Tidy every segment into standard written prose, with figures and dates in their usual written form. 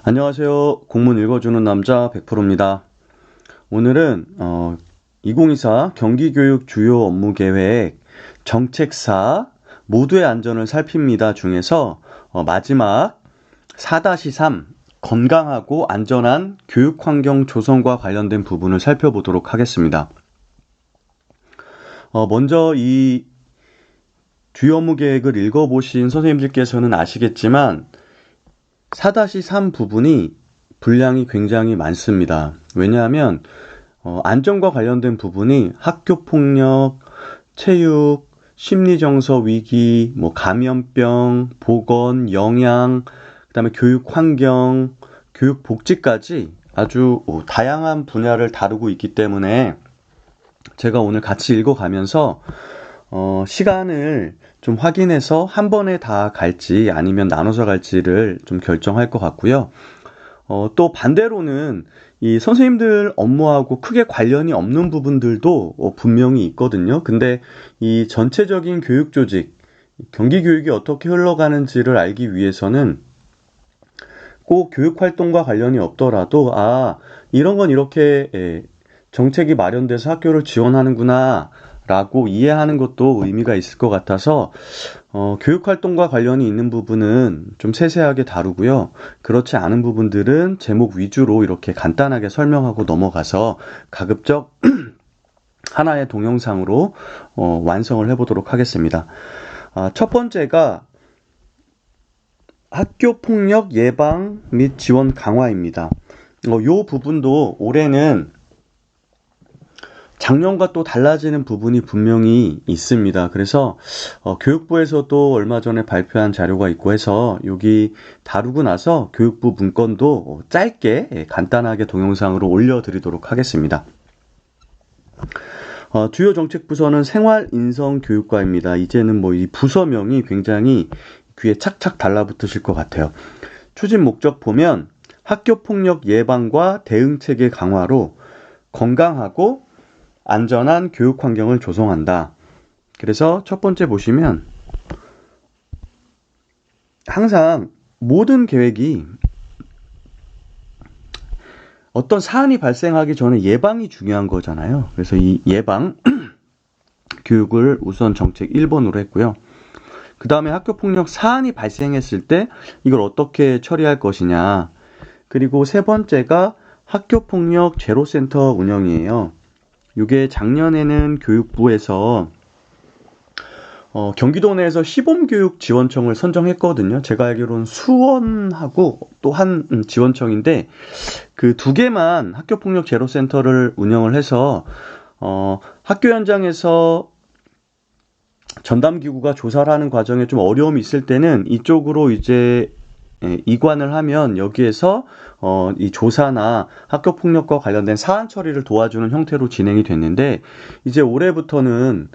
안녕하세요. 공문 읽어주는 남자 100%입니다. 오늘은 2024 경기교육 주요 업무 계획 정책4 모두의 안전을 살핍니다 중에서 마지막 4-3 건강하고 안전한 교육환경 조성과 관련된 부분을 살펴보도록 하겠습니다. 먼저 이 주요 업무 계획을 읽어보신 선생님들께서는 아시겠지만 4-3 부분이 분량이 굉장히 많습니다. 왜냐하면 안전과 관련된 부분이 학교폭력, 체육, 심리정서 위기, 감염병, 보건, 영양, 그다음에 교육환경, 교육복지까지 아주 다양한 분야를 다루고 있기 때문에 제가 오늘 같이 읽어가면서 시간을 좀 확인해서 한 번에 다 갈지 아니면 나눠서 갈지를 좀 결정할 것 같고요. 또 반대로는 이 선생님들 업무하고 크게 관련이 없는 부분들도 분명히 있거든요. 근데 이 전체적인 교육 조직, 경기 교육이 어떻게 흘러가는지를 알기 위해서는 꼭 교육 활동과 관련이 없더라도 이런 건 이렇게 정책이 마련돼서 학교를 지원하는구나 라고 이해하는 것도 의미가 있을 것 같아서 교육활동과 관련이 있는 부분은 좀 세세하게 다루고요. 그렇지 않은 부분들은 제목 위주로 이렇게 간단하게 설명하고 넘어가서 가급적 하나의 동영상으로 완성을 해보도록 하겠습니다. 첫 번째가 학교폭력 예방 및 지원 강화입니다. 이 부분도 올해는 작년과 또 달라지는 부분이 분명히 있습니다. 그래서 교육부에서도 얼마 전에 발표한 자료가 있고 해서 여기 다루고 나서 교육부 문건도 짧게 간단하게 동영상으로 올려드리도록 하겠습니다. 주요 정책 부서는 생활인성교육과입니다. 이제는 이 부서명이 굉장히 귀에 착착 달라붙으실 것 같아요. 추진 목적 보면 학교폭력 예방과 대응체계 강화로 건강하고 안전한 교육 환경을 조성한다. 그래서 첫 번째 보시면 항상 모든 계획이 어떤 사안이 발생하기 전에 예방이 중요한 거잖아요. 그래서 이 예방 교육을 우선 정책 1번으로 했고요. 그 다음에 학교폭력 사안이 발생했을 때 이걸 어떻게 처리할 것이냐. 그리고 세 번째가 학교폭력 제로센터 운영이에요. 이게 작년에는 교육부에서 경기도 내에서 시범교육 지원청을 선정했거든요. 제가 알기로는 수원하고 또 한 지원청인데 그 두 개만 학교폭력 제로센터를 운영을 해서 학교 현장에서 전담기구가 조사를 하는 과정에 좀 어려움이 있을 때는 이쪽으로 이제 이관을 하면 여기에서 이 조사나 학교폭력과 관련된 사안 처리를 도와주는 형태로 진행이 됐는데 이제 올해부터는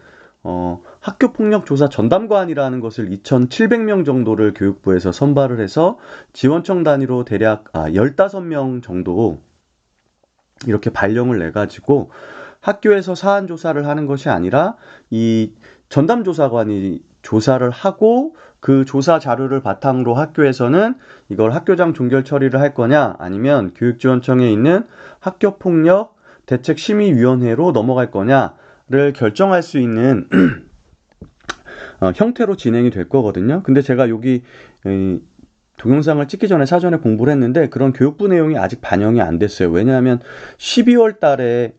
학교폭력 조사 전담관이라는 것을 2,700명 정도를 교육부에서 선발을 해서 지원청 단위로 대략 15명 정도 이렇게 발령을 내가지고 학교에서 사안 조사를 하는 것이 아니라 이 전담조사관이 조사를 하고 그 조사 자료를 바탕으로 학교에서는 이걸 학교장 종결 처리를 할 거냐 아니면 교육지원청에 있는 학교폭력 대책심의위원회로 넘어갈 거냐를 결정할 수 있는 형태로 진행이 될 거거든요. 근데 제가 여기 동영상을 찍기 전에 사전에 공부를 했는데 그런 교육부 내용이 아직 반영이 안 됐어요. 왜냐하면 12월 달에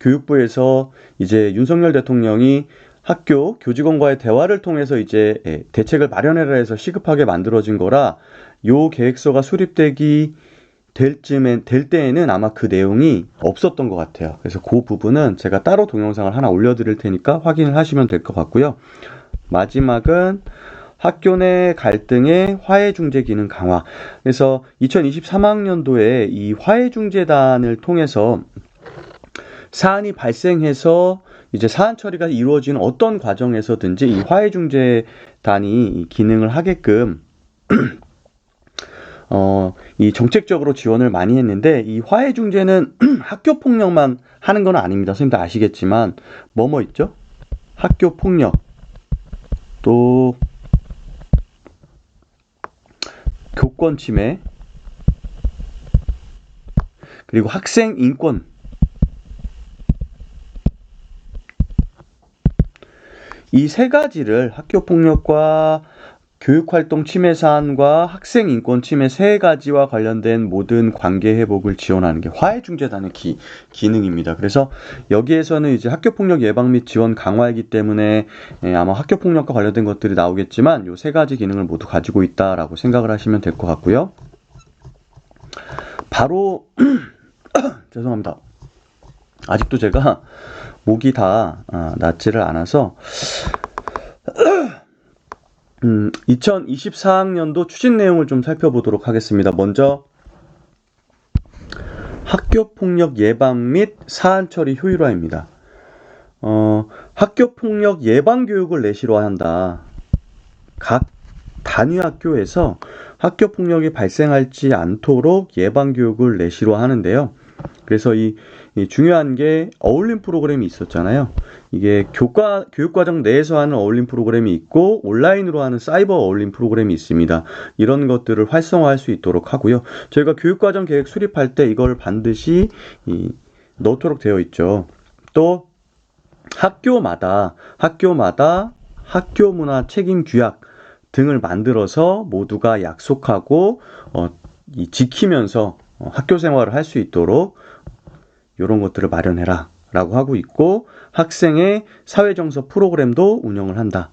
교육부에서 이제 윤석열 대통령이 학교 교직원과의 대화를 통해서 이제 대책을 마련해라 해서 시급하게 만들어진 거라 요 계획서가 수립되기 될 때에는 아마 그 내용이 없었던 것 같아요. 그래서 그 부분은 제가 따로 동영상을 하나 올려드릴 테니까 확인을 하시면 될 것 같고요. 마지막은 학교 내 갈등의 화해중재 기능 강화. 그래서 2023학년도에 이 화해중재단을 통해서 사안이 발생해서 이제 사안 처리가 이루어지는 어떤 과정에서든지 이 화해중재단이 기능을 하게끔 이 정책적으로 지원을 많이 했는데 이 화해중재는 학교폭력만 하는 건 아닙니다. 선생님도 아시겠지만 뭐뭐 있죠? 학교폭력 또 교권침해 그리고 학생 인권, 이 세 가지를 학교폭력과 교육활동 침해 사안과 학생 인권 침해 세 가지와 관련된 모든 관계 회복을 지원하는 게 화해중재단의 기능입니다. 그래서 여기에서는 이제 학교폭력 예방 및 지원 강화이기 때문에 아마 학교폭력과 관련된 것들이 나오겠지만 이 세 가지 기능을 모두 가지고 있다라고 생각을 하시면 될 것 같고요. 바로 죄송합니다. 아직도 제가 목이 다 낫지를 않아서 2024학년도 추진 내용을 좀 살펴보도록 하겠습니다. 먼저 학교폭력 예방 및 사안 처리 효율화입니다. 학교폭력 예방 교육을 내실화한다. 각 단위 학교에서 학교폭력이 발생하지 않도록 예방 교육을 내실화하는데요. 그래서 이 중요한 게 어울림 프로그램이 있었잖아요. 이게 교육과정 내에서 하는 어울림 프로그램이 있고 온라인으로 하는 사이버 어울림 프로그램이 있습니다. 이런 것들을 활성화할 수 있도록 하고요. 저희가 교육과정 계획 수립할 때 이걸 반드시 넣도록 되어 있죠. 또 학교마다 학교 문화 책임 규약 등을 만들어서 모두가 약속하고 지키면서 학교 생활을 할 수 있도록 이런 것들을 마련해라 라고 하고 있고, 학생의 사회정서 프로그램도 운영을 한다.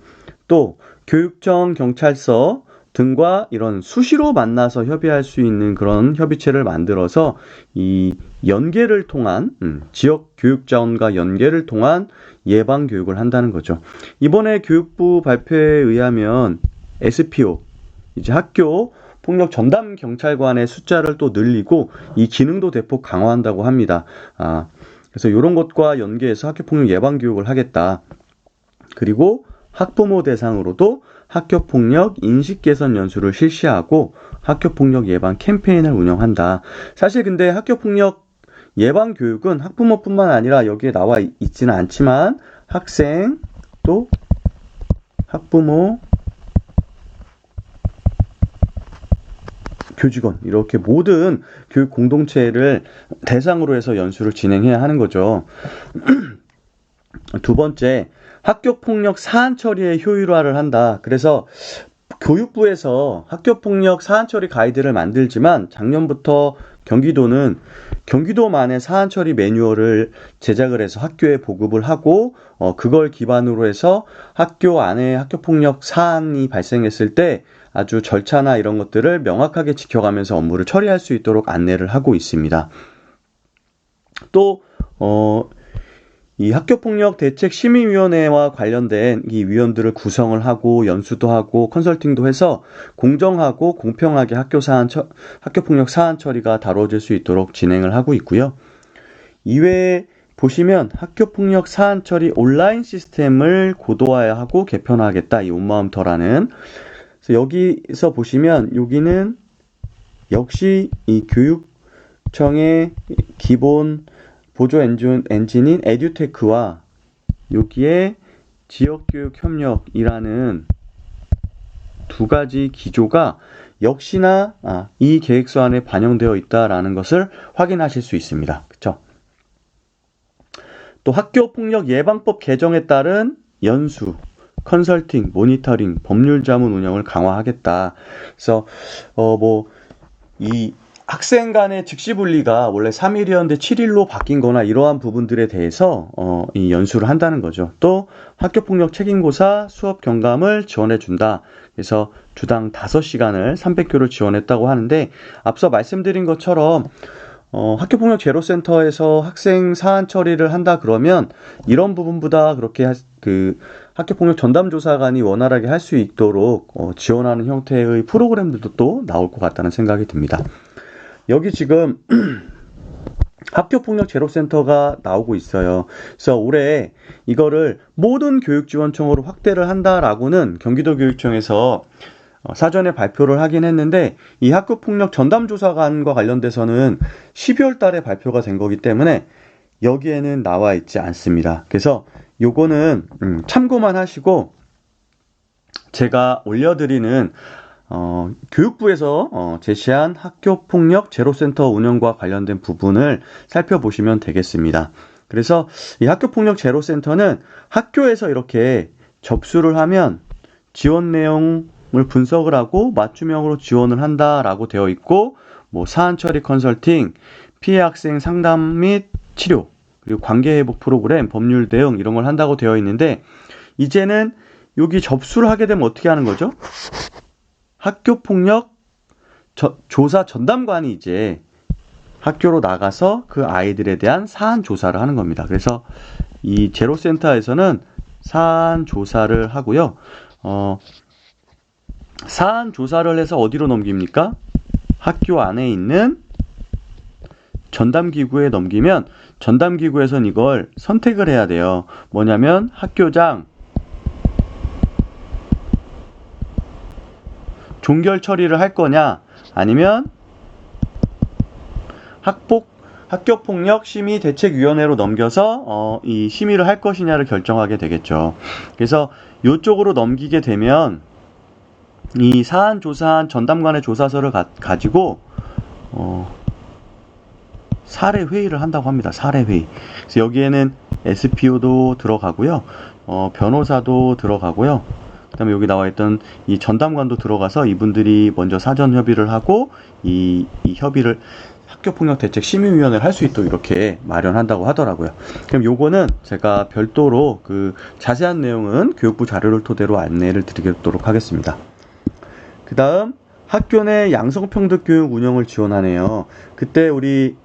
또 교육청, 경찰서 등과 이런 수시로 만나서 협의할 수 있는 그런 협의체를 만들어서 이 연계를 통한 지역 교육자원과 연계를 통한 예방 교육을 한다는 거죠. 이번에 교육부 발표에 의하면 SPO, 이제 학교 폭력 전담 경찰관의 숫자를 또 늘리고 이 기능도 대폭 강화한다고 합니다. 그래서 이런 것과 연계해서 학교폭력 예방 교육을 하겠다. 그리고 학부모 대상으로도 학교폭력 인식 개선 연수를 실시하고 학교폭력 예방 캠페인을 운영한다. 사실 근데 학교폭력 예방 교육은 학부모뿐만 아니라 여기에 나와 있지는 않지만 학생, 또 학부모, 교직원, 이렇게 모든 교육 공동체를 대상으로 해서 연수를 진행해야 하는 거죠. 두 번째, 학교폭력 사안 처리의 효율화를 한다. 그래서 교육부에서 학교폭력 사안 처리 가이드를 만들지만 작년부터 경기도는 경기도만의 사안 처리 매뉴얼을 제작을 해서 학교에 보급을 하고 그걸 기반으로 해서 학교 안에 학교폭력 사안이 발생했을 때 아주 절차나 이런 것들을 명확하게 지켜가면서 업무를 처리할 수 있도록 안내를 하고 있습니다. 또 이 학교폭력 대책심의위원회와 관련된 이 위원들을 구성을 하고 연수도 하고 컨설팅도 해서 공정하고 공평하게 학교폭력 사안 처리가 다뤄질 수 있도록 진행을 하고 있고요. 이외에 보시면 학교폭력 사안 처리 온라인 시스템을 고도화하고 개편하겠다. 이 온마음터라는. 그래서 여기서 보시면 여기는 역시 이 교육청의 기본 보조 엔진인 에듀테크와 여기에 지역교육협력이라는 두 가지 기조가 역시나 이 계획서 안에 반영되어 있다라는 것을 확인하실 수 있습니다. 그렇죠? 또 학교폭력 예방법 개정에 따른 연수, 컨설팅, 모니터링, 법률 자문 운영을 강화하겠다. 그래서 이 학생 간의 즉시 분리가 원래 3일이었는데 7일로 바뀐 거나 이러한 부분들에 대해서 이 연수를 한다는 거죠. 또 학교폭력 책임고사 수업 경감을 지원해 준다. 그래서 주당 5시간을 300교를 지원했다고 하는데, 앞서 말씀드린 것처럼 학교폭력 제로센터에서 학생 사안 처리를 한다 그러면 이런 부분보다 그렇게 학교폭력 전담조사관이 원활하게 할 수 있도록 지원하는 형태의 프로그램들도 또 나올 것 같다는 생각이 듭니다. 여기 지금 학교폭력 제로센터가 나오고 있어요. 그래서 올해 이거를 모든 교육지원청으로 확대를 한다라고는 경기도교육청에서 사전에 발표를 하긴 했는데, 이 학교폭력 전담조사관과 관련돼서는 12월 달에 발표가 된 거기 때문에 여기에는 나와 있지 않습니다. 그래서 요거는 참고만 하시고 제가 올려드리는 교육부에서 제시한 학교폭력 제로센터 운영과 관련된 부분을 살펴보시면 되겠습니다. 그래서 이 학교폭력 제로센터는 학교에서 이렇게 접수를 하면 지원 내용을 분석을 하고 맞춤형으로 지원을 한다라고 되어 있고, 뭐 사안 처리 컨설팅, 피해 학생 상담 및 치료, 그리고 관계 회복 프로그램, 법률 대응 이런 걸 한다고 되어 있는데, 이제는 여기 접수를 하게 되면 어떻게 하는 거죠? 학교폭력 조사 전담관이 이제 학교로 나가서 그 아이들에 대한 사안 조사를 하는 겁니다. 그래서 이 제로센터에서는 사안 조사를 하고요. 사안 조사를 해서 어디로 넘깁니까? 학교 안에 있는 전담기구에 넘기면 전담기구에선 이걸 선택을 해야 돼요. 뭐냐면 학교장 종결 처리를 할 거냐, 아니면 학교폭력 심의 대책위원회로 넘겨서 이 심의를 할 것이냐를 결정하게 되겠죠. 그래서 이쪽으로 넘기게 되면 이 사안 조사한 전담관의 조사서를 가지고 사례 회의를 한다고 합니다. 사례 회의. 그래서 여기에는 SPO도 들어가고요, 변호사도 들어가고요. 그다음에 여기 나와 있던 이 전담관도 들어가서 이분들이 먼저 사전 협의를 하고 이 협의를 학교폭력대책심의위원회를 할 수 있도록 이렇게 마련한다고 하더라고요. 그럼 요거는 제가 별도로 그 자세한 내용은 교육부 자료를 토대로 안내를 드리도록 하겠습니다. 그 다음 학교 내 양성평등 교육 운영을 지원하네요. 그때 우리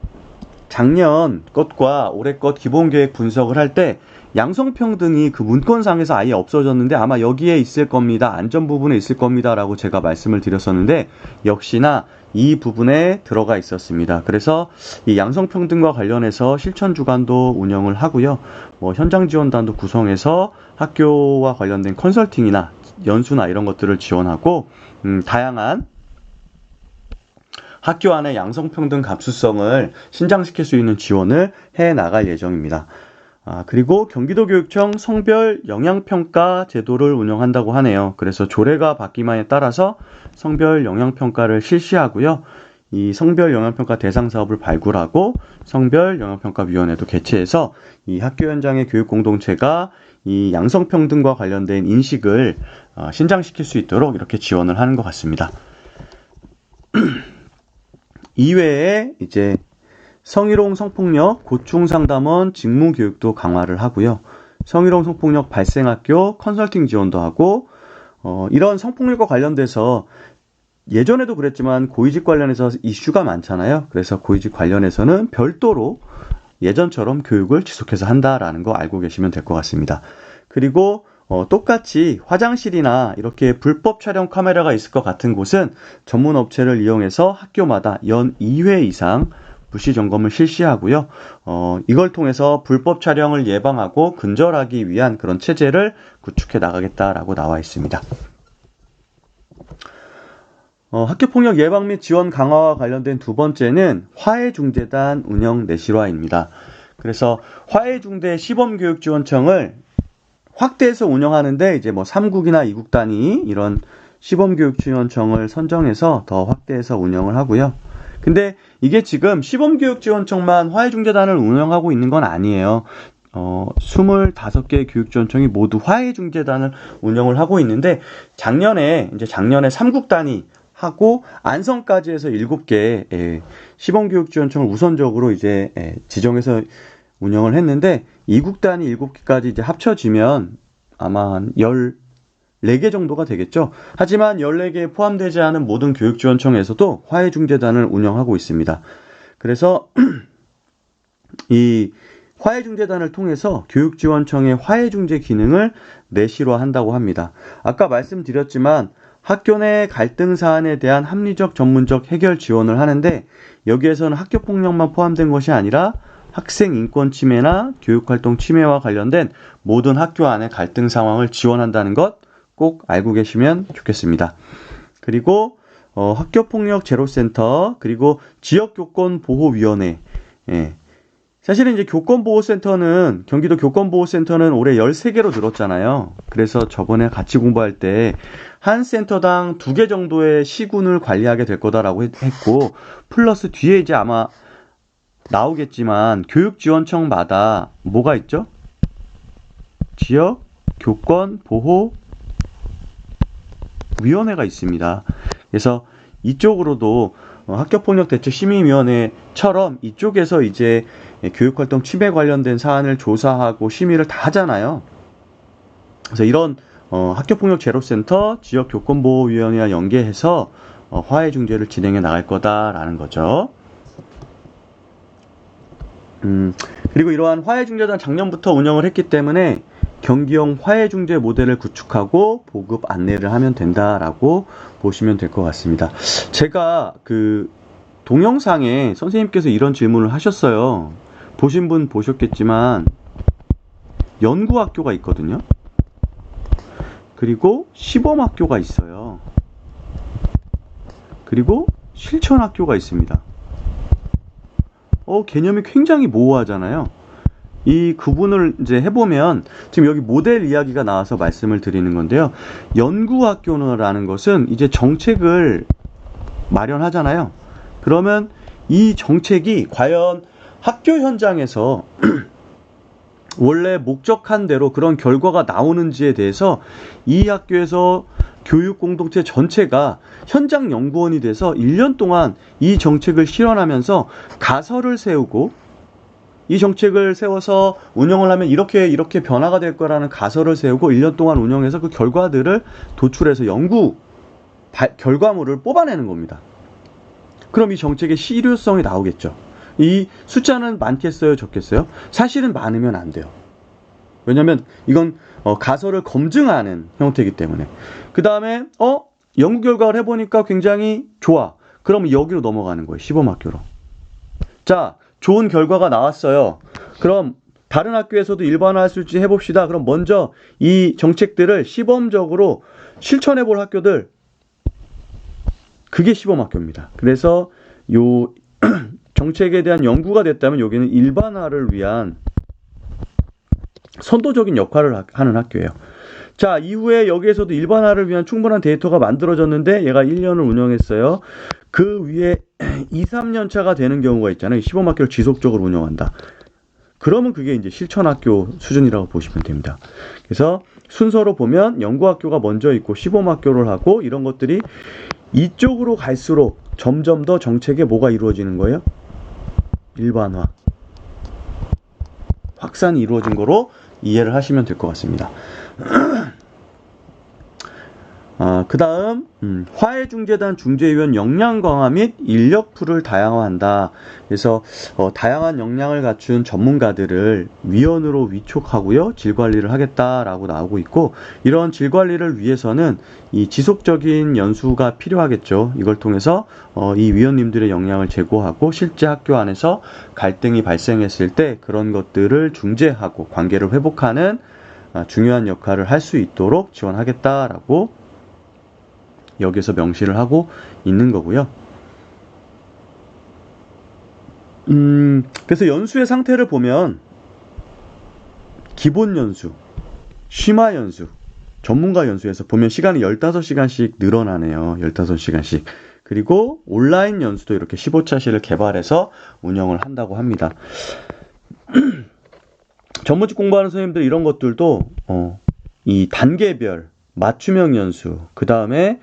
작년 것과 올해 것 기본계획 분석을 할 때 양성평등이 그 문건상에서 아예 없어졌는데 아마 여기에 있을 겁니다. 안전 부분에 있을 겁니다. 라고 제가 말씀을 드렸었는데 역시나 이 부분에 들어가 있었습니다. 그래서 이 양성평등과 관련해서 실천주간도 운영을 하고요. 뭐 현장 지원단도 구성해서 학교와 관련된 컨설팅이나 연수나 이런 것들을 지원하고 다양한 학교 안에 양성평등 감수성을 신장시킬 수 있는 지원을 해 나갈 예정입니다. 그리고 경기도교육청 성별 영향평가 제도를 운영한다고 하네요. 그래서 조례가 바뀌만에 따라서 성별 영향평가를 실시하고요. 이 성별 영향평가 대상 사업을 발굴하고 성별 영향평가위원회도 개최해서 이 학교 현장의 교육 공동체가 이 양성평등과 관련된 인식을 신장시킬 수 있도록 이렇게 지원을 하는 것 같습니다. 이외에 이제 성희롱 성폭력 고충상담원 직무교육도 강화를 하고요. 성희롱 성폭력 발생학교 컨설팅 지원도 하고 이런 성폭력과 관련돼서 예전에도 그랬지만 고위직 관련해서 이슈가 많잖아요. 그래서 고위직 관련해서는 별도로 예전처럼 교육을 지속해서 한다라는 거 알고 계시면 될 것 같습니다. 그리고 똑같이 화장실이나 이렇게 불법 촬영 카메라가 있을 것 같은 곳은 전문 업체를 이용해서 학교마다 연 2회 이상 부시 점검을 실시하고요. 이걸 통해서 불법 촬영을 예방하고 근절하기 위한 그런 체제를 구축해 나가겠다라고 나와 있습니다. 학교폭력 예방 및 지원 강화와 관련된 두 번째는 화해중재단 운영 내실화입니다. 그래서 화해중재 시범교육지원청을 확대해서 운영하는데 이제 뭐 3국이나 2국 단위 이런 시범교육지원청을 선정해서 더 확대해서 운영을 하고요. 근데 이게 지금 시범교육지원청만 화해중재단을 운영하고 있는 건 아니에요. 25개 교육지원청이 모두 화해중재단을 운영을 하고 있는데 작년에 3국 단위 하고 안성까지 해서 7개 시범교육지원청을 우선적으로 이제 지정해서 운영을 했는데 2국 단위 7개까지 이제 합쳐지면 아마 한 14개 정도가 되겠죠. 하지만 14개에 포함되지 않은 모든 교육지원청에서도 화해중재단을 운영하고 있습니다. 그래서 이 화해중재단을 통해서 교육지원청의 화해중재 기능을 내실화한다고 합니다. 아까 말씀드렸지만 학교 내 갈등 사안에 대한 합리적 전문적 해결 지원을 하는데 여기에서는 학교폭력만 포함된 것이 아니라 학생 인권 침해나 교육활동 침해와 관련된 모든 학교 안의 갈등 상황을 지원한다는 것 꼭 알고 계시면 좋겠습니다. 그리고 학교폭력 제로센터 그리고 지역교권보호위원회 사실은 이제 교권보호센터는, 경기도 교권보호센터는 올해 13개로 늘었잖아요. 그래서 저번에 같이 공부할 때 한 센터당 2개 정도의 시군을 관리하게 될 거다라고 했고, 플러스 뒤에 이제 아마 나오겠지만 교육지원청마다 뭐가 있죠? 지역 교권보호위원회가 있습니다. 그래서 이쪽으로도 학교폭력대책심의위원회처럼 이쪽에서 이제 교육활동 침해 관련된 사안을 조사하고 심의를 다 하잖아요. 그래서 이런 학교폭력제로센터, 지역교권보호위원회와 연계해서 화해중재를 진행해 나갈 거다라는 거죠. 그리고 이러한 화해중재단 작년부터 운영을 했기 때문에 경기형 화해중재 모델을 구축하고 보급 안내를 하면 된다라고 보시면 될 것 같습니다. 제가 그 동영상에 선생님께서 이런 질문을 하셨어요. 보신 분 보셨겠지만 연구학교가 있거든요. 그리고 시범학교가 있어요. 그리고 실천학교가 있습니다. 개념이 굉장히 모호하잖아요. 이 구분을 이제 해보면 지금 여기 모델 이야기가 나와서 말씀을 드리는 건데요. 연구학교라는 것은 이제 정책을 마련하잖아요. 그러면 이 정책이 과연 학교 현장에서 원래 목적한 대로 그런 결과가 나오는지에 대해서 이 학교에서 교육 공동체 전체가 현장 연구원이 돼서 1년 동안 이 정책을 실현하면서 가설을 세우고, 이 정책을 세워서 운영을 하면 이렇게 변화가 될 거라는 가설을 세우고 1년 동안 운영해서 그 결과들을 도출해서 결과물을 뽑아내는 겁니다. 그럼 이 정책의 실효성이 나오겠죠. 이 숫자는 많겠어요, 적겠어요? 사실은 많으면 안 돼요. 왜냐면 이건 가설을 검증하는 형태이기 때문에. 그 다음에 연구 결과를 해보니까 굉장히 좋아. 그럼 여기로 넘어가는 거예요. 시범학교로. 자, 좋은 결과가 나왔어요. 그럼 다른 학교에서도 일반화할 수 있을지 해봅시다. 그럼 먼저 이 정책들을 시범적으로 실천해볼 학교들, 그게 시범학교입니다. 그래서 요 정책에 대한 연구가 됐다면 여기는 일반화를 위한 선도적인 역할을 하는 학교예요. 자, 이후에 여기에서도 일반화를 위한 충분한 데이터가 만들어졌는데 얘가 1년을 운영했어요. 그 위에 2, 3년 차가 되는 경우가 있잖아요. 시범학교를 지속적으로 운영한다. 그러면 그게 이제 실천학교 수준이라고 보시면 됩니다. 그래서 순서로 보면 연구학교가 먼저 있고 시범학교를 하고, 이런 것들이 이쪽으로 갈수록 점점 더 정책에 뭐가 이루어지는 거예요? 일반화, 확산이 이루어진 거로 이해를 하시면 될 것 같습니다. 그 다음 화해중재단 중재위원 역량 강화 및 인력풀을 다양화한다. 그래서 다양한 역량을 갖춘 전문가들을 위원으로 위촉하고요, 질관리를 하겠다라고 나오고 있고, 이런 질관리를 위해서는 이 지속적인 연수가 필요하겠죠. 이걸 통해서 이 위원님들의 역량을 제고하고 실제 학교 안에서 갈등이 발생했을 때 그런 것들을 중재하고 관계를 회복하는 중요한 역할을 할 수 있도록 지원하겠다라고 여기서 명시를 하고 있는 거고요. 그래서 연수의 상태를 보면 기본 연수, 심화 연수, 전문가 연수에서 보면 시간이 15시간씩 늘어나네요. 15시간씩. 그리고 온라인 연수도 이렇게 15차실을 개발해서 운영을 한다고 합니다. 전문직 공부하는 선생님들 이런 것들도 이 단계별 맞춤형 연수, 그 다음에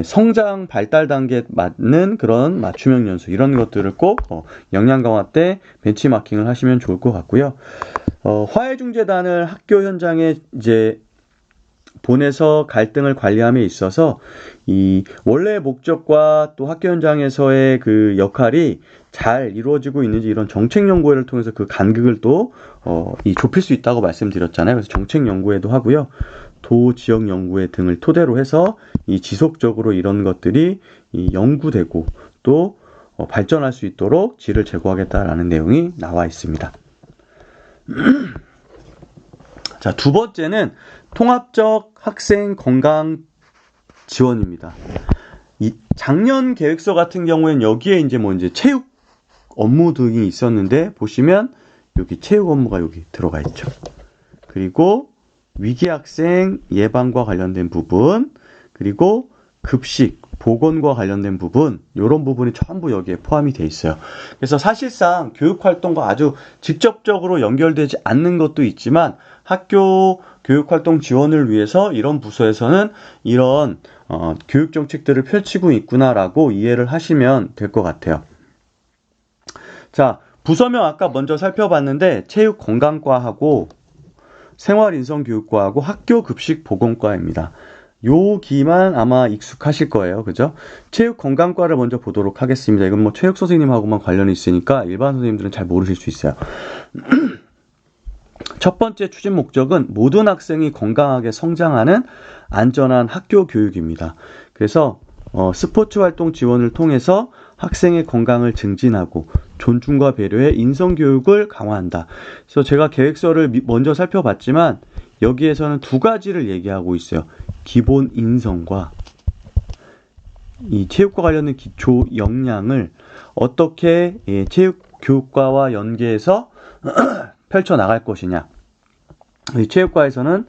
성장 발달 단계에 맞는 그런 맞춤형 연수, 이런 것들을 꼭 역량 강화 때 벤치마킹을 하시면 좋을 것 같고요. 화해중재단을 학교 현장에 이제 보내서 갈등을 관리함에 있어서 이 원래 목적과 또 학교 현장에서의 그 역할이 잘 이루어지고 있는지, 이런 정책 연구회를 통해서 그 간극을 또 좁힐 수 있다고 말씀드렸잖아요. 그래서 정책 연구회도 하고요, 도 지역 연구회 등을 토대로 해서 이 지속적으로 이런 것들이 연구되고 또 발전할 수 있도록 질을 제고하겠다라는 내용이 나와 있습니다. 자, 두 번째는 통합적 학생 건강 지원입니다. 이 작년 계획서 같은 경우에는 여기에 이제 체육 업무 등이 있었는데, 보시면 여기 체육 업무가 여기 들어가 있죠. 그리고 위기 학생 예방과 관련된 부분, 그리고 급식, 보건과 관련된 부분, 이런 부분이 전부 여기에 포함이 돼 있어요. 그래서 사실상 교육활동과 아주 직접적으로 연결되지 않는 것도 있지만 학교 교육활동 지원을 위해서 이런 부서에서는 이런 교육 정책들을 펼치고 있구나라고 이해를 하시면 될 것 같아요. 자, 부서명 아까 먼저 살펴봤는데 체육건강과하고 생활인성교육과하고 학교급식보건과입니다. 여기만 아마 익숙하실 거예요. 그죠? 체육건강과를 먼저 보도록 하겠습니다. 이건 뭐 체육 선생님하고만 관련이 있으니까 일반 선생님들은 잘 모르실 수 있어요. 첫 번째 추진 목적은 모든 학생이 건강하게 성장하는 안전한 학교 교육입니다. 그래서 스포츠 활동 지원을 통해서 학생의 건강을 증진하고 존중과 배려의 인성교육을 강화한다. 그래서 제가 계획서를 먼저 살펴봤지만 여기에서는 두 가지를 얘기하고 있어요. 기본 인성과 이 체육과 관련된 기초 역량을 어떻게 체육 교육과와 연계해서 펼쳐 나갈 것이냐. 이 체육과에서는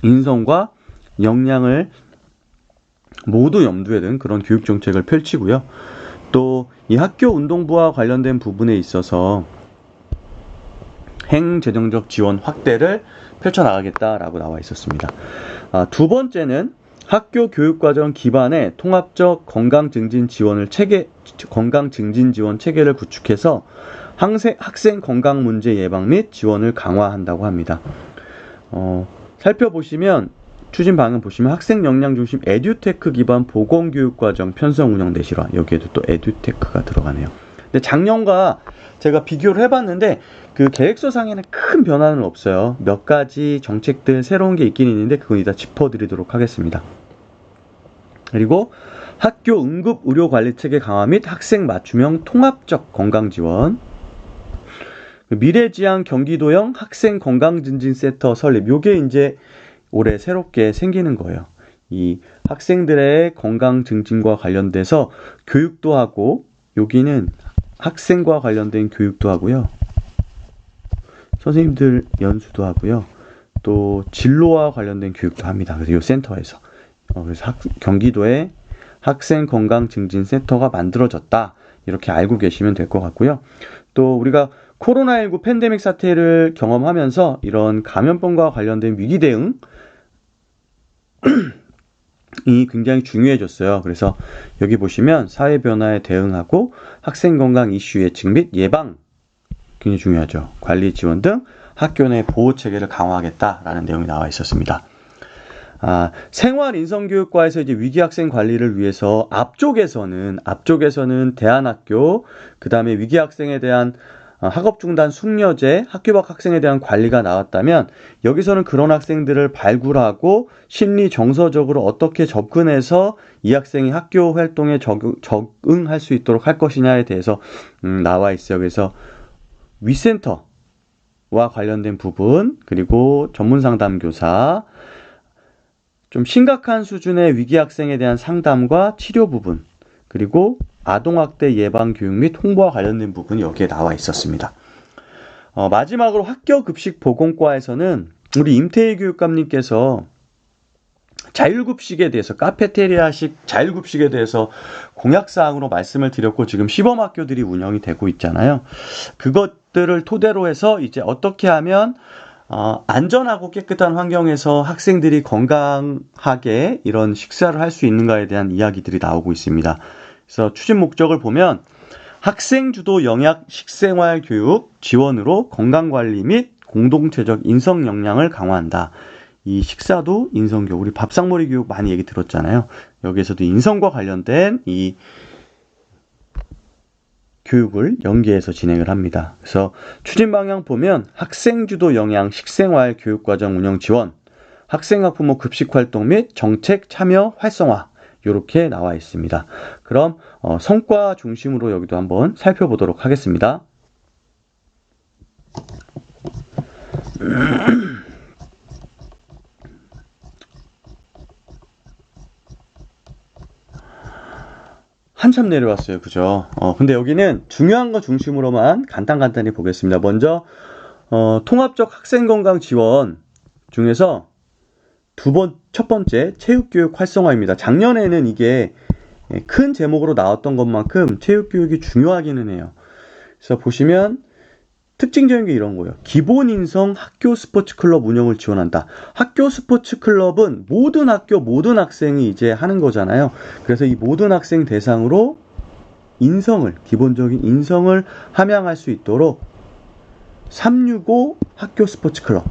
인성과 역량을 모두 염두에 둔 그런 교육 정책을 펼치고요. 또 이 학교 운동부와 관련된 부분에 있어서 행재정적 지원 확대를 펼쳐나가겠다라고 나와 있었습니다. 두 번째는 학교 교육과정 기반의 통합적 건강증진 지원 체계를 구축해서 학생 건강 문제 예방 및 지원을 강화한다고 합니다. 살펴보시면 추진 방향 보시면 학생 역량 중심 에듀테크 기반 보건교육과정 편성 운영 내실화, 여기에도 또 에듀테크가 들어가네요. 근데 작년과 제가 비교를 해봤는데 그 계획서상에는 큰 변화는 없어요. 몇 가지 정책들 새로운 게 있긴 있는데 그건 이따 짚어드리도록 하겠습니다. 그리고 학교 응급의료관리체계 강화 및 학생 맞춤형 통합적 건강지원, 미래지향 경기도형 학생건강증진센터 설립, 요게 이제 올해 새롭게 생기는 거예요. 이 학생들의 건강 증진과 관련돼서 교육도 하고, 여기는 학생과 관련된 교육도 하고요. 선생님들 연수도 하고요. 또 진로와 관련된 교육도 합니다. 그래서 이 센터에서. 그래서 경기도에 학생건강증진센터가 만들어졌다. 이렇게 알고 계시면 될 것 같고요. 또 우리가 코로나19 팬데믹 사태를 경험하면서 이런 감염병과 관련된 위기 대응 이 굉장히 중요해졌어요. 그래서 여기 보시면 사회 변화에 대응하고 학생 건강 이슈 예측 및 예방 굉장히 중요하죠. 관리 지원 등 학교 내 보호 체계를 강화하겠다라는 내용이 나와 있었습니다. 생활인성교육과에서 이제 위기 학생 관리를 위해서 앞쪽에서는 대안학교, 그 다음에 위기 학생에 대한 학업 중단 숙려제, 학교 밖 학생에 대한 관리가 나왔다면 여기서는 그런 학생들을 발굴하고 심리 정서적으로 어떻게 접근해서 이 학생이 학교 활동에 적응할 수 있도록 할 것이냐에 대해서 나와 있어요. 그래서 위센터와 관련된 부분, 그리고 전문 상담 교사, 좀 심각한 수준의 위기 학생에 대한 상담과 치료 부분, 그리고 아동학대 예방 교육 및 홍보와 관련된 부분이 여기에 나와 있었습니다. 마지막으로 학교급식보건과에서는 우리 임태희 교육감님께서 자율급식에 대해서, 카페테리아식 자율급식에 대해서 공약사항으로 말씀을 드렸고 지금 시범학교들이 운영이 되고 있잖아요. 그것들을 토대로 해서 이제 어떻게 하면 안전하고 깨끗한 환경에서 학생들이 건강하게 이런 식사를 할 수 있는가에 대한 이야기들이 나오고 있습니다. 그래서 추진 목적을 보면 학생 주도 영양 식생활 교육 지원으로 건강관리 및 공동체적 인성 역량을 강화한다. 이 식사도 인성교육, 우리 밥상머리 교육 많이 얘기 들었잖아요. 여기에서도 인성과 관련된 이 교육을 연계해서 진행을 합니다. 그래서 추진 방향 보면 학생 주도 영양 식생활 교육과정 운영 지원, 학생학부모 급식 활동 및 정책 참여 활성화, 이렇게 나와 있습니다. 그럼 성과 중심으로 여기도 한번 살펴보도록 하겠습니다. 한참 내려왔어요. 그죠? 근데 여기는 중요한 거 중심으로만 간단히 보겠습니다. 먼저 통합적 학생건강 지원 중에서 첫 번째 체육교육 활성화입니다. 작년에는 이게 큰 제목으로 나왔던 것만큼 체육교육이 중요하기는 해요. 그래서 보시면 특징적인 게 이런 거예요. 기본 인성 학교 스포츠 클럽 운영을 지원한다. 학교 스포츠 클럽은 모든 학교, 모든 학생이 이제 하는 거잖아요. 그래서 이 모든 학생 대상으로 기본적인 인성을 함양할 수 있도록 365 학교 스포츠 클럽,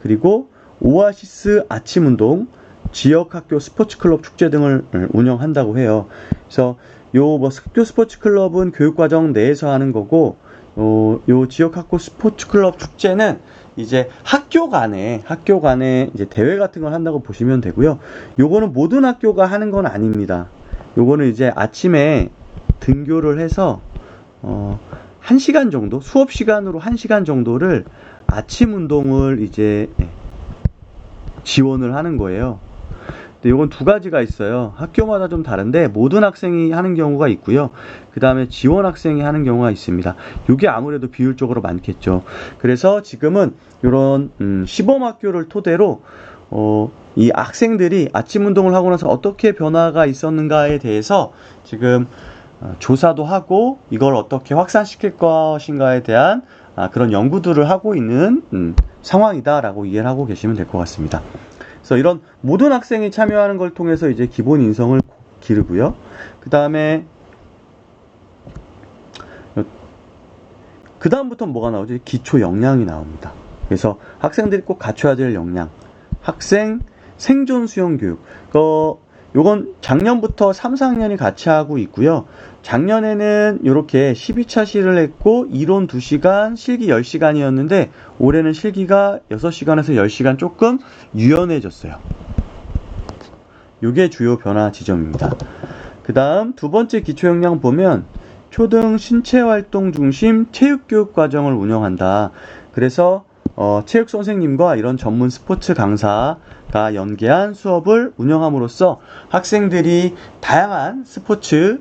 그리고 오아시스 아침 운동, 지역 학교 스포츠 클럽 축제 등을 운영한다고 해요. 그래서 학교 스포츠 클럽은 교육과정 내에서 하는 거고, 요 지역 학교 스포츠 클럽 축제는 이제 학교 간에 이제 대회 같은 걸 한다고 보시면 되고요. 요거는 모든 학교가 하는 건 아닙니다. 요거는 이제 아침에 등교를 해서 1시간 정도, 수업 시간으로 1시간 정도를 아침 운동을 이제 지원을 하는 거예요. 근데 이건 두 가지가 있어요. 학교마다 좀 다른데 모든 학생이 하는 경우가 있고요. 그 다음에 지원 학생이 하는 경우가 있습니다. 이게 아무래도 비율적으로 많겠죠. 그래서 지금은 이런 시범 학교를 토대로 이 학생들이 아침 운동을 하고 나서 어떻게 변화가 있었는가에 대해서 지금 조사도 하고 이걸 어떻게 확산시킬 것인가에 대한 그런 연구들을 하고 있는 상황이다라고 이해를 하고 계시면 될 것 같습니다. 그래서 이런 모든 학생이 참여하는 걸 통해서 이제 기본 인성을 기르고요. 그 다음부터 뭐가 나오지? 기초 역량이 나옵니다. 그래서 학생들이 꼭 갖춰야 될 역량, 학생 생존 수영 교육. 요건 작년부터 3, 4학년이 같이 하고 있고요. 작년에는 이렇게 12차 시를 했고 이론 2시간, 실기 10시간이었는데 올해는 실기가 6시간에서 10시간 조금 유연해졌어요. 이게 주요 변화 지점입니다. 그 다음 두 번째 기초 역량 보면 초등 신체활동 중심 체육교육 과정을 운영한다. 그래서 체육 선생님과 이런 전문 스포츠 강사가 연계한 수업을 운영함으로써 학생들이 다양한 스포츠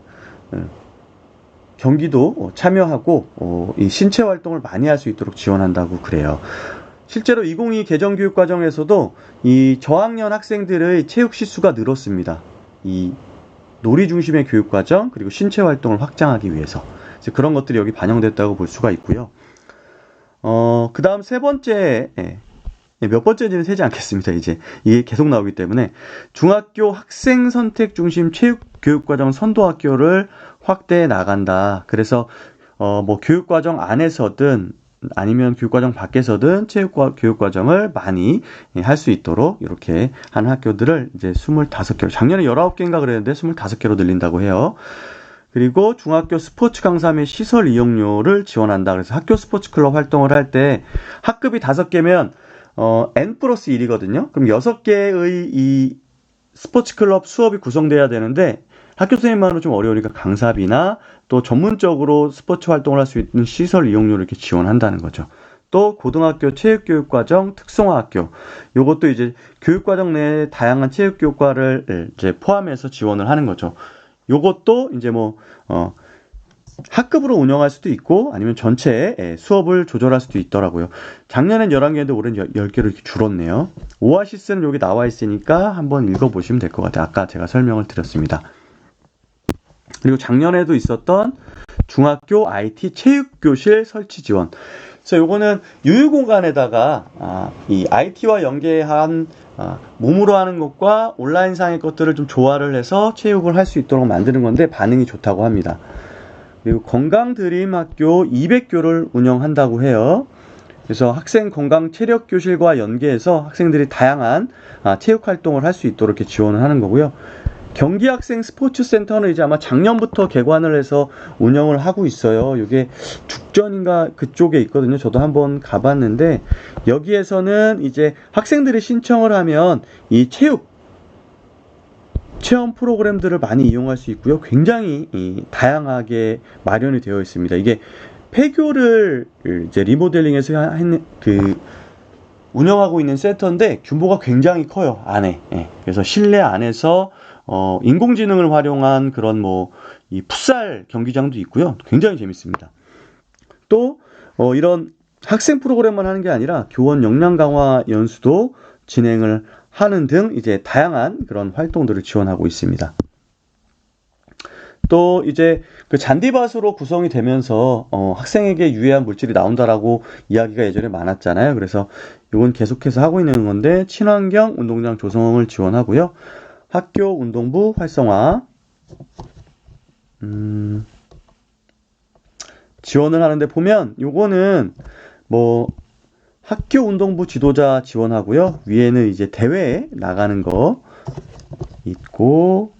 경기도 참여하고 이 신체 활동을 많이 할 수 있도록 지원한다고 그래요. 실제로 2022 개정교육과정에서도 이 저학년 학생들의 체육 시수가 늘었습니다. 이 놀이 중심의 교육과정 그리고 신체 활동을 확장하기 위해서 그런 것들이 여기 반영됐다고 볼 수가 있고요. 그 다음 세 번째, 몇 번째인지는 세지 않겠습니다. 이제 이게 계속 나오기 때문에 중학교 학생 선택 중심 체육 교육과정 선도학교를 확대해 나간다. 그래서 뭐 교육과정 안에서든 아니면 교육과정 밖에서든 교육과정을 많이 할 수 있도록 이렇게 한 학교들을 이제 25개, 작년에 19개인가 그랬는데 25개로 늘린다고 해요. 그리고 중학교 스포츠 강사 및 시설 이용료를 지원한다. 그래서 학교 스포츠 클럽 활동을 할 때 학급이 5개면 N+1이거든요. 그럼 6개의 이 스포츠 클럽 수업이 구성돼야 되는데 학교 선생님만으로 좀 어려우니까 강사비나 또 전문적으로 스포츠 활동을 할 수 있는 시설 이용료를 이렇게 지원한다는 거죠. 또 고등학교 체육교육과정 특성화학교, 요것도 이제 교육과정 내에 다양한 체육교육과를 이제 포함해서 지원을 하는 거죠. 요것도 이제 학급으로 운영할 수도 있고 아니면 전체 수업을 조절할 수도 있더라고요. 작년엔 11개인데 올해는 10개로 이렇게 줄었네요. 오아시스는 여기 나와 있으니까 한번 읽어보시면 될 것 같아요. 아까 제가 설명을 드렸습니다. 그리고 작년에도 있었던 중학교 IT 체육교실 설치 지원. 그래서 요거는 유휴공간에다가 이 IT와 연계한 몸으로 하는 것과 온라인상의 것들을 좀 조화를 해서 체육을 할 수 있도록 만드는 건데 반응이 좋다고 합니다. 그리고 건강드림학교 200교를 운영한다고 해요. 그래서 학생 건강 체력 교실과 연계해서 학생들이 다양한 체육 활동을 할 수 있도록 이렇게 지원을 하는 거고요. 경기학생 스포츠센터는 이제 아마 작년부터 개관을 해서 운영을 하고 있어요. 이게 죽전인가 그쪽에 있거든요. 저도 한번 가봤는데 여기에서는 이제 학생들이 신청을 하면 이 체육 체험 프로그램들을 많이 이용할 수 있고요. 굉장히 다양하게 마련이 되어 있습니다. 이게 폐교를 이제 리모델링해서 운영하고 있는 센터인데 규모가 굉장히 커요. 안에. 그래서 실내 안에서 인공지능을 활용한 그런 이 풋살 경기장도 있고요. 굉장히 재밌습니다. 또 이런 학생 프로그램만 하는 게 아니라 교원 역량 강화 연수도 진행을 하는 등 이제 다양한 그런 활동들을 지원하고 있습니다. 또 이제 그 잔디밭으로 구성이 되면서 학생에게 유해한 물질이 나온다라고 이야기가 예전에 많았잖아요. 그래서 이건 계속해서 하고 있는 건데, 친환경 운동장 조성을 지원하고요. 학교 운동부 활성화 지원을 하는데, 보면 요거는 학교 운동부 지도자 지원하고요. 위에는 이제 대회에 나가는 거 있고,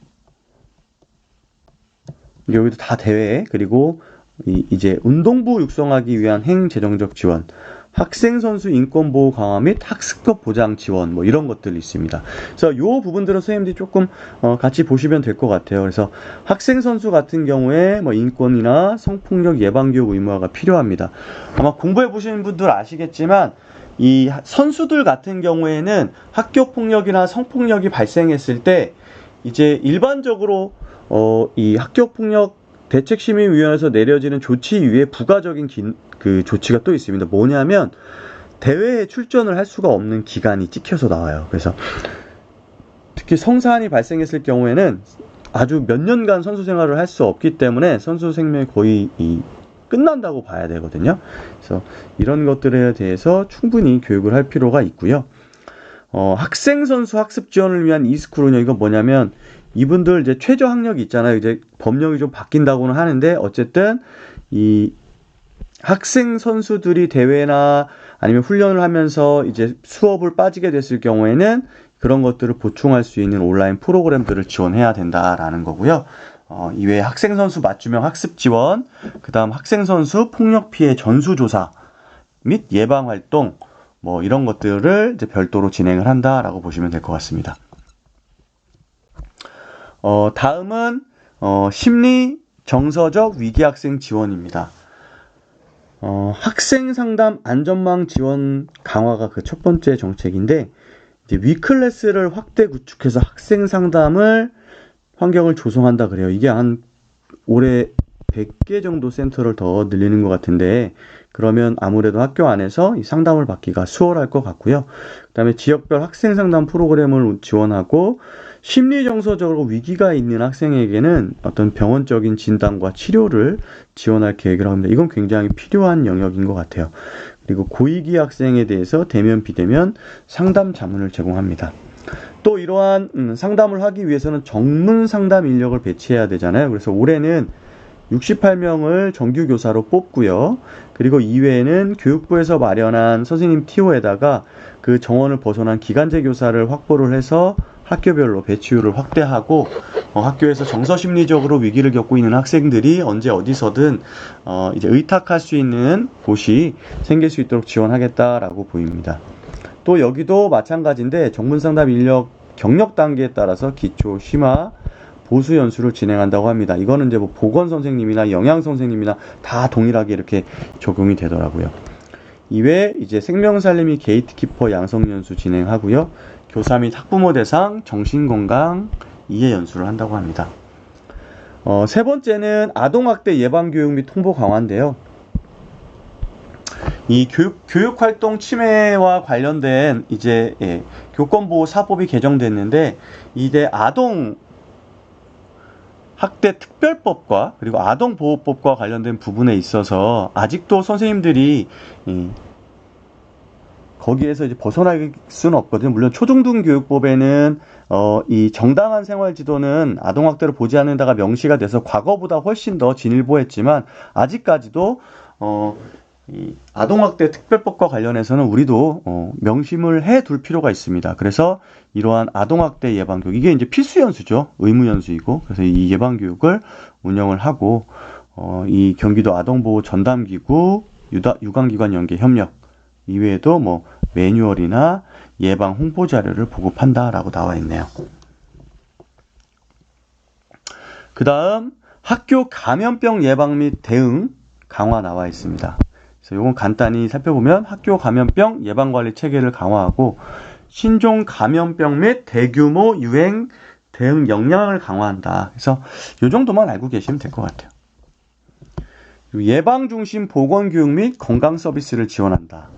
여기도 다 대회, 그리고 이제 운동부 육성하기 위한 행재정적 지원, 학생 선수 인권 보호 강화 및 학습법 보장 지원, 이런 것들이 있습니다. 그래서 이 부분들은 선생님들이 조금 같이 보시면 될 것 같아요. 그래서 학생 선수 같은 경우에 인권이나 성폭력 예방 교육 의무화가 필요합니다. 아마 공부해 보시는 분들 아시겠지만, 이 선수들 같은 경우에는 학교 폭력이나 성폭력이 발생했을 때 이제 일반적으로 이 학교폭력 대책심의위원회에서 내려지는 조치 이외에 부가적인 그 조치가 또 있습니다. 뭐냐면 대회에 출전을 할 수가 없는 기간이 찍혀서 나와요. 그래서 특히 성사안이 발생했을 경우에는 아주 몇 년간 선수 생활을 할 수 없기 때문에 선수 생명이 거의 끝난다고 봐야 되거든요. 그래서 이런 것들에 대해서 충분히 교육을 할 필요가 있고요. 학생 선수 학습 지원을 위한 이스쿨 운영, 이건 뭐냐면 이분들 이제 최저 학력이 있잖아요. 이제 법령이 좀 바뀐다고는 하는데, 어쨌든 이 학생 선수들이 대회나 아니면 훈련을 하면서 이제 수업을 빠지게 됐을 경우에는 그런 것들을 보충할 수 있는 온라인 프로그램들을 지원해야 된다라는 거고요. 이외에 학생 선수 맞춤형 학습 지원, 그다음 학생 선수 폭력 피해 전수조사 및 예방 활동, 이런 것들을 이제 별도로 진행을 한다라고 보시면 될 것 같습니다. 다음은 심리 정서적 위기 학생 지원입니다. 학생 상담 안전망 지원 강화가 그 첫 번째 정책인데, 이제 위클래스를 확대 구축해서 학생 상담을 환경을 조성한다 그래요. 이게 올해 100개 정도 센터를 더 늘리는 것 같은데, 그러면 아무래도 학교 안에서 이 상담을 받기가 수월할 것 같고요. 그다음에 지역별 학생 상담 프로그램을 지원하고, 심리정서적으로 위기가 있는 학생에게는 어떤 병원적인 진단과 치료를 지원할 계획을 합니다. 이건 굉장히 필요한 영역인 것 같아요. 그리고 고위기 학생에 대해서 대면 비대면 상담 자문을 제공합니다. 또 이러한 상담을 하기 위해서는 전문 상담 인력을 배치해야 되잖아요. 그래서 올해는 68명을 정규 교사로 뽑고요. 그리고 이외에는 교육부에서 마련한 선생님 TO에다가 그 정원을 벗어난 기간제 교사를 확보를 해서 학교별로 배치율을 확대하고, 학교에서 정서심리적으로 위기를 겪고 있는 학생들이 언제 어디서든 이제 의탁할 수 있는 곳이 생길 수 있도록 지원하겠다라고 보입니다. 또 여기도 마찬가지인데, 전문상담 인력 경력 단계에 따라서 기초, 심화, 보수 연수를 진행한다고 합니다. 이거는 이제 보건 선생님이나 영양 선생님이나 다 동일하게 이렇게 적용이 되더라고요. 이외에 이제 생명살림이 게이트키퍼 양성 연수 진행하고요. 교사 및 학부모 대상 정신건강 이해 연수를 한다고 합니다. 세 번째는 아동학대 예방교육 및 통보 강화인데요. 이 교육활동 침해와 관련된 이제 교권보호사법이 개정됐는데, 이제 아동 학대 특별법과 그리고 아동보호법과 관련된 부분에 있어서 아직도 선생님들이 거기에서 이제 벗어날 수는 없거든요. 물론 초중등교육법에는 이 정당한 생활지도는 아동학대를 보지 않는다가 명시가 돼서 과거보다 훨씬 더 진일보했지만, 아직까지도 이 아동학대 특별법과 관련해서는 우리도 명심을 해둘 필요가 있습니다. 그래서 이러한 아동학대 예방교육, 이게 이제 필수연수죠. 의무연수이고, 그래서 이 예방교육을 운영을 하고, 이 경기도 아동보호 전담기구, 유관기관 연계 협력 이외에도 매뉴얼이나 예방 홍보 자료를 보급한다라고 나와 있네요. 그 다음 학교 감염병 예방 및 대응 강화 나와 있습니다. 그래서 이건 간단히 살펴보면, 학교 감염병 예방관리 체계를 강화하고 신종 감염병 및 대규모 유행 대응 역량을 강화한다. 그래서 이 정도만 알고 계시면 될 것 같아요. 예방 중심 보건교육 및 건강 서비스를 지원한다.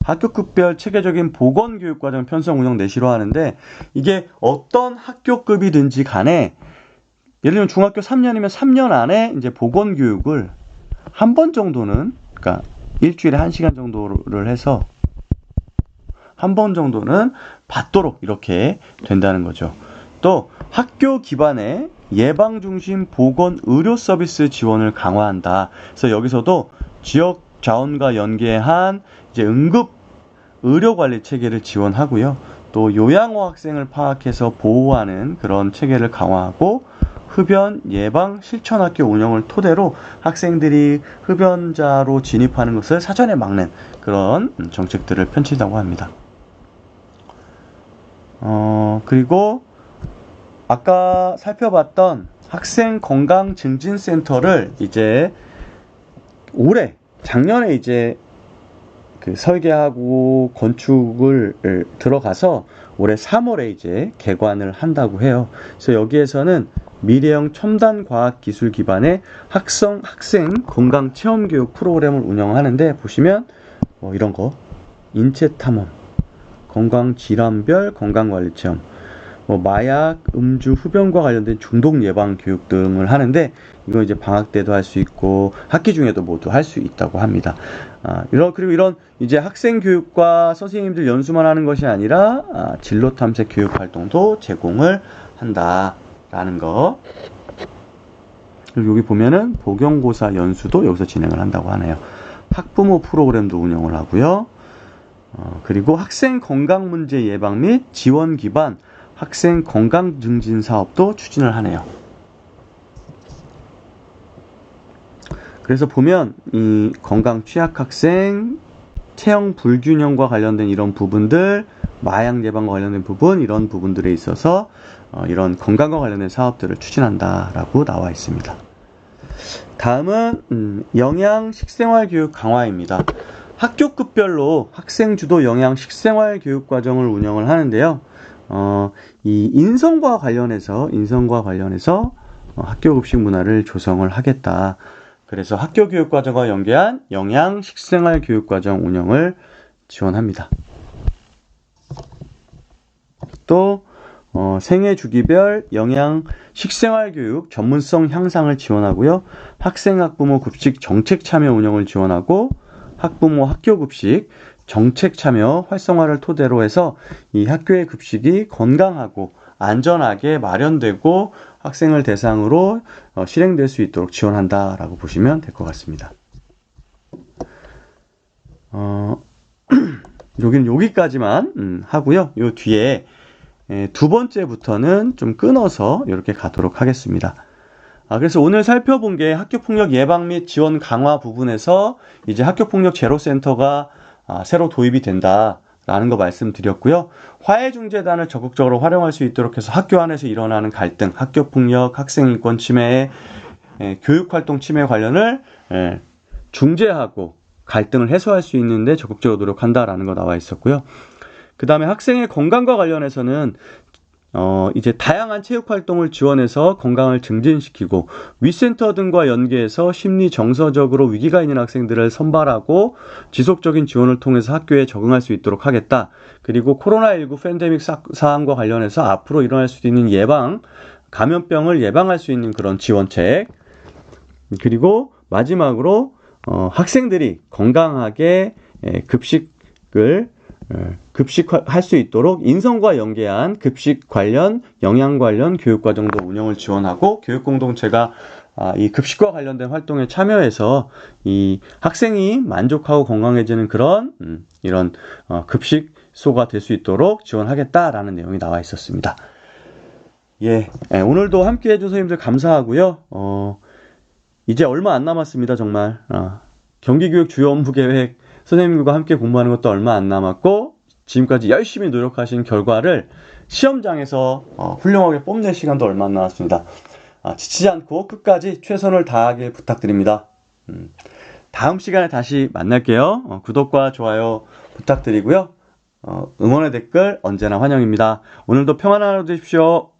학교급별 체계적인 보건교육과정 편성 운영 내시로 하는데, 이게 어떤 학교급이든지 간에 예를 들면 중학교 3년이면 3년 안에 이제 보건교육을 한 번 정도는, 그러니까 일주일에 1시간 정도를 해서 한 번 정도는 받도록 이렇게 된다는 거죠. 또 학교 기반의 예방 중심 보건 의료 서비스 지원을 강화한다. 그래서 여기서도 지역 자원과 연계한 이제 응급 의료 관리 체계를 지원하고요. 또 요양호 학생을 파악해서 보호하는 그런 체계를 강화하고, 흡연 예방 실천 학교 운영을 토대로 학생들이 흡연자로 진입하는 것을 사전에 막는 그런 정책들을 펼친다고 합니다. 그리고 아까 살펴봤던 학생 건강 증진 센터를 이제 작년에 이제 그 설계하고 건축을 들어가서 올해 3월에 이제 개관을 한다고 해요. 그래서 여기에서는 미래형 첨단 과학 기술 기반의 학생 건강 체험 교육 프로그램을 운영하는데, 보시면 이런 거 인체 탐험, 건강 질환별 건강 관리 체험, 마약, 음주, 흡연과 관련된 중독 예방 교육 등을 하는데, 이거 이제 방학 때도 할 수 있고 학기 중에도 모두 할 수 있다고 합니다. 그리고 이런 이제 학생 교육과 선생님들 연수만 하는 것이 아니라 진로 탐색 교육 활동도 제공을 한다라는 거. 그리고 여기 보면은 보경고사 연수도 여기서 진행을 한다고 하네요. 학부모 프로그램도 운영을 하고요. 그리고 학생 건강 문제 예방 및 지원 기반 학생 건강 증진 사업도 추진을 하네요. 그래서 보면 이 건강 취약 학생, 체형 불균형과 관련된 이런 부분들, 마약 예방과 관련된 부분, 이런 부분들에 있어서 이런 건강과 관련된 사업들을 추진한다라고 나와 있습니다. 다음은 영양 식생활 교육 강화입니다. 학교급별로 학생 주도 영양 식생활 교육 과정을 운영을 하는데요. 이 인성과 관련해서 학교 급식 문화를 조성을 하겠다. 그래서 학교 교육 과정과 연계한 영양 식생활 교육 과정 운영을 지원합니다. 또 생애 주기별 영양 식생활 교육 전문성 향상을 지원하고요. 학생 학부모 급식 정책 참여 운영을 지원하고, 학부모 학교 급식 정책 참여 활성화를 토대로 해서 이 학교의 급식이 건강하고 안전하게 마련되고 학생을 대상으로 실행될 수 있도록 지원한다라고 보시면 될 것 같습니다. 여기까지만 하고요. 요 뒤에 두 번째부터는 좀 끊어서 이렇게 가도록 하겠습니다. 그래서 오늘 살펴본 게 학교폭력 예방 및 지원 강화 부분에서 이제 학교폭력 제로센터가 새로 도입이 된다라는 거 말씀드렸고요. 화해중재단을 적극적으로 활용할 수 있도록 해서 학교 안에서 일어나는 갈등, 학교폭력, 학생인권 침해, 교육활동 침해 관련을 중재하고 갈등을 해소할 수 있는데 적극적으로 노력한다라는 거 나와 있었고요. 그 다음에 학생의 건강과 관련해서는 이제 다양한 체육 활동을 지원해서 건강을 증진시키고, 위센터 등과 연계해서 심리 정서적으로 위기가 있는 학생들을 선발하고 지속적인 지원을 통해서 학교에 적응할 수 있도록 하겠다. 그리고 코로나19 팬데믹 사항과 관련해서 앞으로 일어날 수 있는 감염병을 예방할 수 있는 그런 지원책. 그리고 마지막으로 학생들이 건강하게 급식할 수 있도록 인성과 연계한 급식 관련, 영양 관련 교육과정도 운영을 지원하고, 교육공동체가 이 급식과 관련된 활동에 참여해서 이 학생이 만족하고 건강해지는 그런 이런 급식소가 될 수 있도록 지원하겠다라는 내용이 나와 있었습니다. 오늘도 함께 해준 선생님들 감사하고요. 이제 얼마 안 남았습니다. 정말 경기교육 주요 업무 계획 선생님들과 함께 공부하는 것도 얼마 안 남았고, 지금까지 열심히 노력하신 결과를 시험장에서 훌륭하게 뽐낼 시간도 얼마 안 남았습니다. 지치지 않고 끝까지 최선을 다하길 부탁드립니다. 다음 시간에 다시 만날게요. 구독과 좋아요 부탁드리고요. 응원의 댓글 언제나 환영입니다. 오늘도 평안한 하루 되십시오.